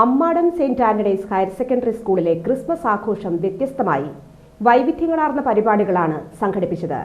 Ammadam saint Antony's higher secondary സ്കൂളിലെ Christmas ആഘോഷം വ്യത്യസ്തമായി വൈവിധ്യങ്ങളാർന്ന പരിപാടികളാണ് സംഘടിപ്പിച്ചത്.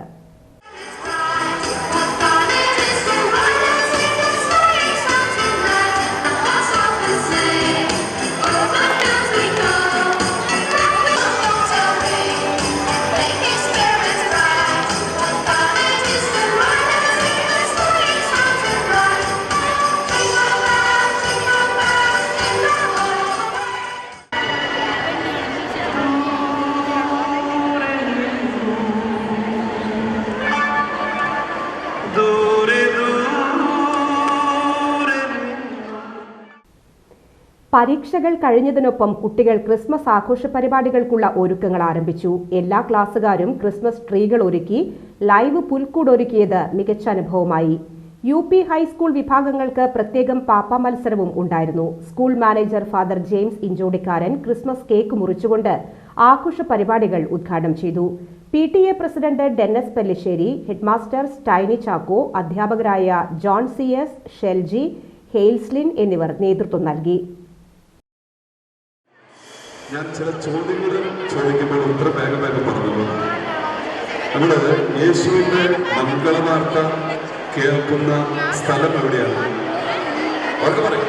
പരീക്ഷകൾ കഴിഞ്ഞതിനൊപ്പം കുട്ടികൾ ക്രിസ്മസ് ആഘോഷ പരിപാടികൾക്കുള്ള ഒരുക്കങ്ങൾ ആരംഭിച്ചു. എല്ലാ ക്ലാസ്സുകാരും ക്രിസ്മസ് ട്രീകൾ ഒരുക്കി ലൈവ് പുൽക്കൂട് ഒരുക്കിയത് മികച്ച അനുഭവമായി. UP ഹൈസ്കൂൾ വിഭാഗങ്ങൾക്ക് പ്രത്യേകം പാപ്പ മത്സരവും ഉണ്ടായിരുന്നു. School manager father James Inchodikkaran Christmas cake മുറിച്ചുകൊണ്ട് ആഘോഷ പരിപാടികൾ ഉദ്ഘാടനം ചെയ്തു. PTA president Dennis Pellissery, headmaster Stainy Chacko, അധ്യാപകരായ ജോൺ CS, ഷെൽജി, ഹെയിൽസ്ലിൻ എന്നിവർ നേതൃത്വം നൽകി. ഞാൻ ചില ചോദ്യങ്ങൾ ചോദിക്കുമ്പോൾ ഉത്തരം വേഗം പറഞ്ഞു. നമ്മള് യേശുവിന്റെ മംഗളവാർത്ത കേൾക്കുന്ന സ്ഥലം എവിടെയാണ്? അവർക്ക് പറയും.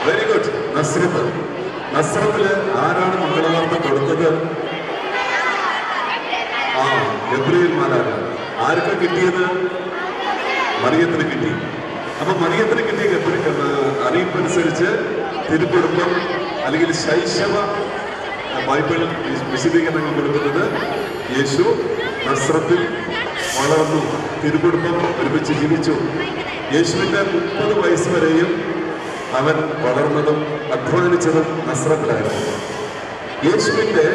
Very good. നസ്രത്ത്. നസ്രത്തില് ആരാണ് മംഗളവാർത്ത കൊടുത്തത്? ഗബ്രിയേൽ മാലാഖ. ആർക്കാ കിട്ടിയത്? മറിയത്തിന് കിട്ടി. അപ്പൊ മറിയത്തിന് കിട്ടിയ അറിയിപ്പനുസരിച്ച് തിരുക്കുടുംബം അല്ലെങ്കിൽ ശൈശവ ബൈബിൾ വിശദീകരണങ്ങൾ കൊടുക്കുന്നത് യേശു നസ്രത്തിൽ വളർന്നു, തിരുക്കുടുംബം ഒരുമിച്ച് ജീവിച്ചു. യേശുവിന്റെ 30 വയസ്സ് വരെയും അവൻ വളർന്നതും അധ്വാനിച്ചതും നസ്രത്തിലായിരുന്നു. യേശുവിന്റെ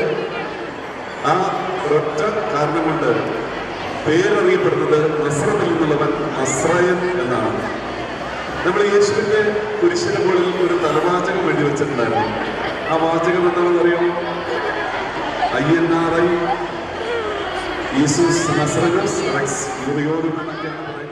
ആ ഒരൊറ്റ കാരണം കൊണ്ട് പേരറിയപ്പെടുന്നത് നസ്രത്തിൽ നിന്നുള്ളവൻ നസ്രായൻ എന്നാണ്. നമ്മൾ യേശുവിന്റെ കുരിശിന് മുകളിൽ ഒരു തലവാചകം വേണ്ടി വെച്ചിട്ടുണ്ടായിരുന്നു. ആ വാചകം എന്താണെന്ന് അറിയാം? INRI, യേശുസ് നസ്രയസ് റെക്സ് യൂറിയോറും എന്നൊക്കെയാണ് പറയുന്നത്.